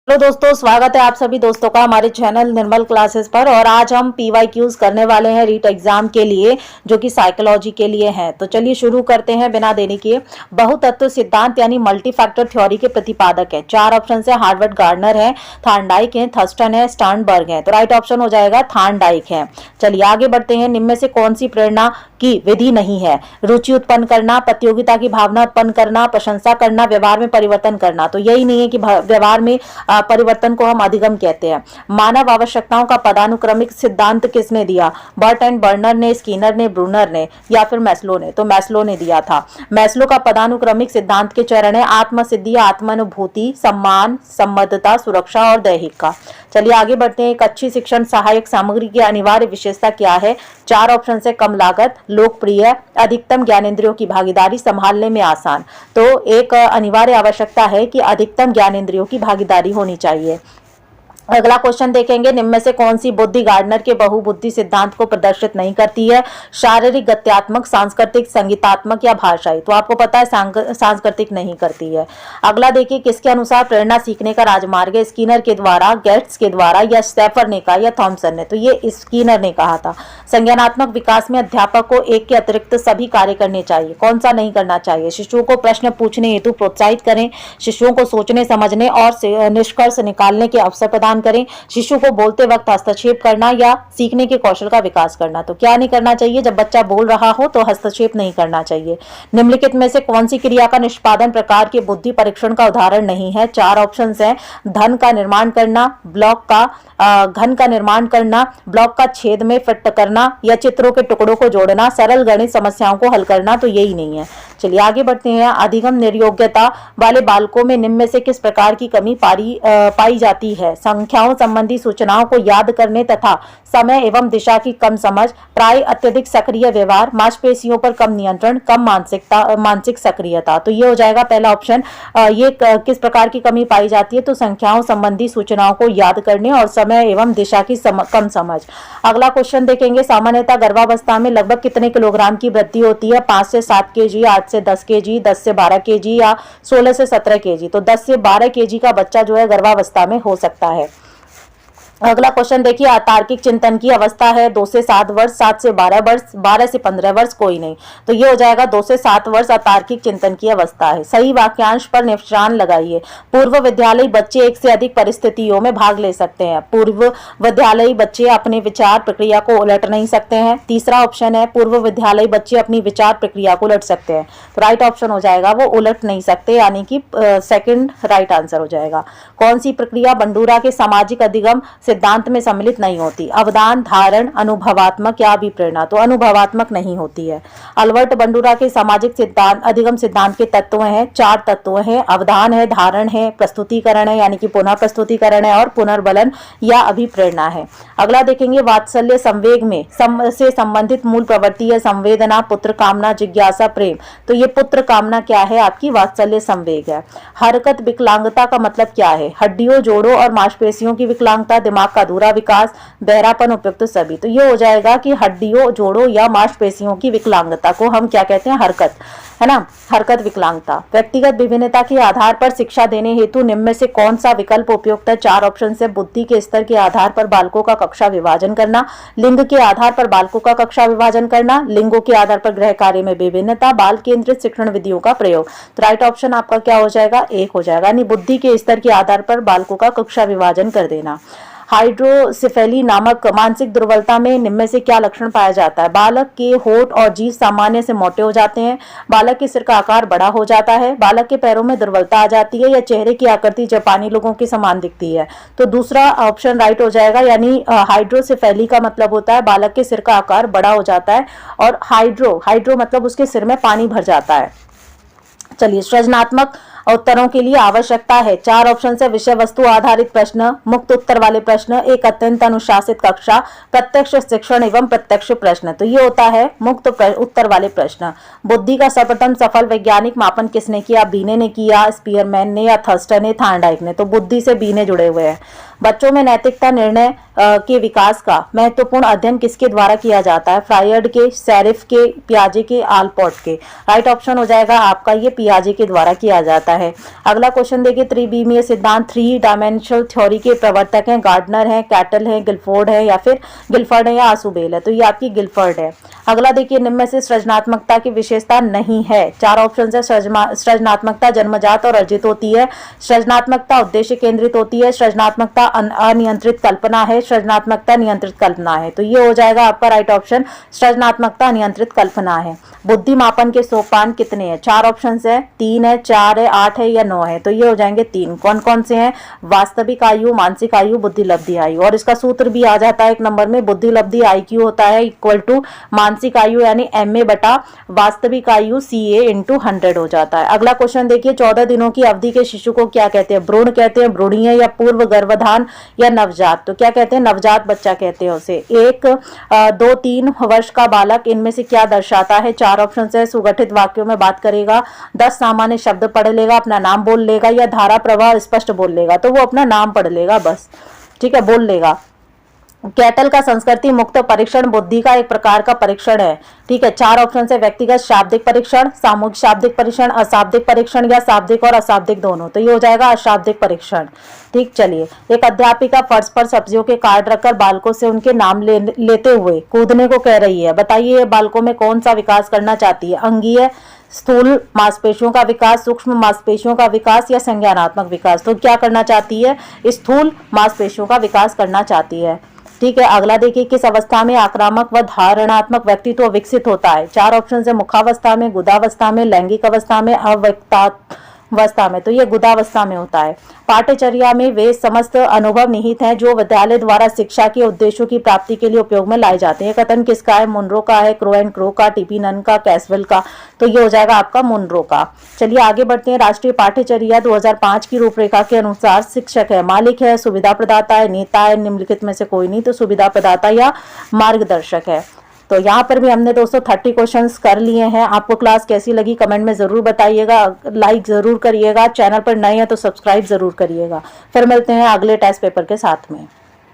Hello दोस्तों, स्वागत है आप सभी दोस्तों का हमारे चैनल निर्मल क्लासेस पर। और आज हम PYQs करने वाले हैं रीट एग्जाम के लिए, जो कि साइकोलॉजी के लिए है। तो चलिए शुरू करते हैं बिना देरी किए। बहुतत्व सिद्धांत यानी मल्टी फैक्टर थ्योरी के प्रतिपादक है। 4 ऑप्शन है। हार्वर्ड गार्डनर है, थॉर्नडाइक है, थर्स्टन है, स्टर्नबर्ग है। तो राइट ऑप्शन हो जाएगा थॉर्नडाइक है। चलिए आगे बढ़ते हैं। निम्न में से कौन सी प्रेरणा की विधि नहीं है? रुचि उत्पन्न करना, प्रतियोगिता की भावना उत्पन्न करना, प्रशंसा करना, व्यवहार में परिवर्तन करना। तो यही नहीं है कि व्यवहार में परिवर्तन को हम अधिगम कहते हैं। मानव आवश्यकताओं का पदानुक्रमिक सिद्धांत किसने दिया? बर्ट एंड बर्नर ने, स्किनर ने, ब्रूनर ने, या फिर मैस्लो ने? तो मैस्लो ने दिया था। मैस्लो का पदानुक्रमिक सिद्धांत के चरण है आत्मसिद्धि, आत्मानुभूति, सम्मान, संबद्धता, सुरक्षा और दैहिक। चलिए आगे बढ़ते हैं। एक अच्छी शिक्षण सहायक सामग्री की अनिवार्य विशेषता क्या है? 4 ऑप्शन है। कम लागत, लोकप्रिय, अधिकतम ज्ञानेंद्रियों की भागीदारी, संभालने में आसान। तो एक अनिवार्य आवश्यकता है कि अधिकतम ज्ञानेंद्रियों की भागीदारी होनी चाहिए। अगला क्वेश्चन देखेंगे। निम्न में से कौन सी बुद्धि गार्डनर के बहुबुद्धि सिद्धांत को प्रदर्शित नहीं करती है? शारीरिक, गत्यात्मक, सांस्कृतिक, संगीतात्मक या भाषाई? तो आपको पता है सांस्कृतिक नहीं करती है। अगला देखिए, किसके अनुसार प्रेरणा सीखने का राजमार्ग है? स्किनर के द्वारा, गेट्स के द्वारा, या स्टेफर ने कहा, या थॉमसन ने? तो ये स्किनर ने कहा था। संज्ञानात्मक विकास में अध्यापक को एक के अतिरिक्त सभी कार्य करने चाहिए। कौन सा नहीं करना चाहिए? शिशुओं को प्रश्न पूछने हेतु प्रोत्साहित करें, शिशुओं को सोचने, समझने और निष्कर्ष निकालने के अवसर प्रदान करें, शिशु को बोलते वक्त हस्तक्षेप करना या सीखने के कौशल का विकास करना। तो क्या नहीं करना चाहिए? जब बच्चा बोल रहा हो तो हस्तक्षेप नहीं करना चाहिए। निम्नलिखित में से कौन सी क्रिया का निष्पादन प्रकार के बुद्धि परीक्षण का उदाहरण नहीं है? 4 ऑप्शंस हैं। धन का निर्माण करना, ब्लॉक का घन का निर्माण करना, ब्लॉक का छेद में फिट करना, या चित्रों के टुकड़ों को जोड़ना, सरल गणित समस्याओं को हल करना। तो यही नहीं है। चलिए आगे बढ़ते हैं। अधिगम निर्योग्यता वाले बालकों में निम्न में से किस प्रकार की कमी पाई जाती है? संख्याओं संबंधी सूचनाओं को याद करने तथा समय एवं दिशा की कम समझ, प्राय अत्यधिक सक्रिय व्यवहार, मांसपेशियों पर कम नियंत्रण, कम मानसिक सक्रियता। तो ये हो जाएगा पहला ऑप्शन। ये किस प्रकार की कमी पाई जाती है? तो संख्याओं संबंधी सूचनाओं को याद करने और समय एवं दिशा की कम समझ। अगला क्वेश्चन देखेंगे। सामान्यतः गर्भावस्था में लगभग कितने किलोग्राम की वृद्धि होती है? 5 से 7 kg, 8 से 10 kg, 10 से 12 kg, या 16 से 17 kg? तो 10 से 12 kg का बच्चा जो है गर्भावस्था में हो सकता है। अगला क्वेश्चन देखिए। अतार्किक चिंतन की अवस्था है 2 से 7 वर्ष, 7 से 12 वर्ष, 12 से 15 वर्ष, कोई नहीं। तो ये हो जाएगा 2 से 7 वर्ष अतार्किक चिंतन की अवस्था है। सही वाक्यांश पर निशान लगाइए। पूर्व विद्यालयी बच्चे एक से अधिक परिस्थितियों में भाग ले सकते हैं। पूर्व विद्यालयी बच्चे अपने विचार प्रक्रिया को उलट नहीं सकते हैं। तीसरा ऑप्शन है, पूर्व विद्यालयी बच्चे अपनी विचार प्रक्रिया को उलट सकते हैं। तो राइट ऑप्शन हो जाएगा वो उलट नहीं सकते, यानी कि सेकंड राइट आंसर हो जाएगा। कौन सी प्रक्रिया बंडूरा के सामाजिक अधिगम सिद्धांत में सम्मिलित नहीं होती? अवधान, धारण, अनुभवात्मक या अभिप्रेरणा? तो अनुभवात्मक नहीं होती है। अल्बर्ट बंडूरा के सामाजिक सिद्धांत अधिगम सिद्धांत के तत्व हैं, 4 तत्व हैं। अवधान है, धारण है, प्रस्तुतिकरण है यानी कि पुनः प्रस्तुतिकरण है, और पुनर्बलन या अभिप्रेरणा है। अगला देखेंगे। वात्सल्य संवेग में से संबंधित मूल प्रवृत्ति है संवेदना, पुत्र कामना, जिज्ञासा, प्रेम। तो ये पुत्र कामना क्या है? आपकी वात्सल्य संवेग है। हरकत विकलांगता का मतलब क्या है? हड्डियों, जोड़ों और मांसपेशियों की विकलांगता, दिमाग का अधूरा विकास, बहरापन, उपयुक्त सभी। तो ये हो जाएगा कि हड्डियों, जोड़ों या मांसपेशियों की विकलांगता को हम क्या कहते हैं? हरकत, है ना, हरकत विकलांगता। व्यक्तिगत विभिन्नता के आधार पर शिक्षा देने हेतु निम्न में से कौन सा विकल्प उपयुक्त है? 4 ऑप्शन से। बुद्धि के स्तर के आधार पर बालकों का कक्षा विभाजन करना, लिंग के आधार पर बालकों का कक्षा विभाजन करना, लिंगों के आधार पर गृह कार्य में विभिन्नता, बाल केंद्रित शिक्षण विधियों का प्रयोग। तो राइट ऑप्शन आपका क्या हो जाएगा? 1 हो जाएगा, यानी बुद्धि के स्तर के आधार पर बालकों का कक्षा विभाजन कर देना। हाइड्रोसिफेली नामक मानसिक दुर्बलता में निम्न में से क्या लक्षण पाया जाता है? बालक के होठ और जीभ सामान्य से मोटे हो जाते हैं, बालक के सिर का आकार बड़ा हो जाता है, बालक के पैरों में दुर्बलता आ जाती है, या चेहरे की आकृति जापानी लोगों की समान दिखती है? तो दूसरा ऑप्शन राइट हो जाएगा, यानी हाइड्रोसिफेली का मतलब होता है बालक के सिर का आकार बड़ा हो जाता है, और हाइड्रो मतलब उसके सिर में पानी भर जाता है। चलिए सृजनात्मक उत्तरों के लिए आवश्यकता है। 4 ऑप्शन है। विषय वस्तु आधारित प्रश्न, मुक्त उत्तर वाले प्रश्न, एक अत्यंत अनुशासित कक्षा, प्रत्यक्ष शिक्षण एवं प्रत्यक्ष प्रश्न। तो ये होता है मुक्त उत्तर वाले प्रश्न। बुद्धि का सर्वप्रथम सफल वैज्ञानिक मापन किसने किया? बीने ने किया, स्पीयरमैन ने, या थर्स्टन ने, थॉर्नडाइक ने? तो बुद्धि से बीने जुड़े हुए हैं। बच्चों में नैतिकता निर्णय के विकास का महत्वपूर्ण अध्ययन किसके द्वारा किया जाता है? फ्रायड के, सेरिफ के, पियाजे के, आलपोर्ट के? राइट ऑप्शन हो जाएगा आपका ये पियाजे के द्वारा किया जाता जाता है। अगला क्वेश्चन देखिए, त्रिविमीय सिद्धांत, 3 डायमेंशनल थ्योरी के प्रवर्तक हैं गार्डनर है, कैटल है, गिलफोर्ड है या फिर गिलफर्ड है या आसुबेल है, तो ये आपकी गिलफर्ड है। अगला देखिए, निम्न में से सृजनात्मकता की विशेषता नहीं है। 4 ऑप्शन है। सृजनात्मकता जन्मजात और अर्जित होती है, सृजनात्मकता उद्देश्य केंद्रित होती है, सृजनात्मकता अनियंत्रित कल्पना है, सृजनात्मकता नियंत्रित कल्पना है। तो ये हो जाएगा आपका राइट ऑप्शन, सृजनात्मकता नियंत्रित कल्पना है। बुद्धि मापन के सोपान कितने हैं? 4 ऑप्शन है, 3 है, 4 है, 8 है या 9 है, तो ये हो जाएंगे 3। कौन कौन से हैं? वास्तविक आयु, मानसिक आयु, बुद्धि लब्धि आयु। और इसका सूत्र भी आ जाता है एक नंबर में, बुद्धि लब्धि IQ होता है इक्वल टू मानसिक आयु यानी MA बटा वास्तविक आयु CA इंटू 100 हो जाता है। अगला क्वेश्चन देखिए, 14 दिनों की अवधि के शिशु को क्या कहते हैं? भ्रूण कहते हैं, भ्रूणीय या पूर्व गर्भधान या नवजात? तो क्या कहते हैं? नवजात बच्चा कहते हैं उसे। 1, 2, 3 वर्ष का बालक इनमें से क्या दर्शाता है? 4 ऑप्शन है। सुगठित वाक्यों में बात करेगा, 10 सामान्य शब्द पढ़ लेगा, अपना नाम बोल लेगा या धारा प्रवाह स्पष्ट बोल लेगा, तो वो अपना नाम पढ़ लेगा बस, ठीक है, बोल लेगा। कैटल का संस्कृति मुक्त परीक्षण बुद्धि का एक प्रकार का परीक्षण है, ठीक है। 4 ऑप्शन है। व्यक्तिगत शाब्दिक परीक्षण, सामूहिक शाब्दिक परीक्षण, अशाब्दिक परीक्षण या शाब्दिक और अशाब्दिक दोनों, तो ये हो जाएगा अशाब्दिक परीक्षण, ठीक। चलिए, एक अध्यापिका फर्श पर सब्जियों के कार्ड रखकर बालकों से उनके नाम लेते हुए कूदने को कह रही है। बताइए बालकों में कौन सा विकास करना चाहती है? अंगीय, स्थूल मांसपेशियों का विकास, सूक्ष्म मांसपेशियों का विकास या संज्ञानात्मक विकास? तो क्या करना चाहती है? स्थूल मांसपेशियों का विकास करना चाहती है, ठीक है। अगला देखिए, किस अवस्था में आक्रामक व धारणात्मक व्यक्तित्व विकसित होता है? 4 ऑप्शन है। मुखावस्था में, गुदावस्था में, लैंगिक अवस्था में, अवस्था में, तो ये गुदावस्था में होता है। पाठ्यचर्या में वे समस्त अनुभव निहित हैं जो विद्यालय द्वारा शिक्षा के उद्देश्यों की प्राप्ति के लिए उपयोग में लाए जाते हैं। कथन किसका है? मुनरो का है, क्रो एंड क्रो का, टीपी नन का, कैसवेल का, तो ये हो जाएगा आपका मुनरो का। चलिए आगे बढ़ते हैं। राष्ट्रीय पाठ्यचर्या 2005 की रूपरेखा के अनुसार शिक्षक है, मालिक है, सुविधा प्रदाता है, नेता है, निम्नलिखित में से कोई नहीं, तो सुविधा प्रदाता या मार्गदर्शक है। तो यहाँ पर भी हमने दोस्तों 30 क्वेश्चंस कर लिए हैं। आपको क्लास कैसी लगी कमेंट में जरूर बताइएगा, लाइक जरूर करिएगा, चैनल पर नए हैं तो सब्सक्राइब जरूर करिएगा। फिर मिलते हैं अगले टेस्ट पेपर के साथ में।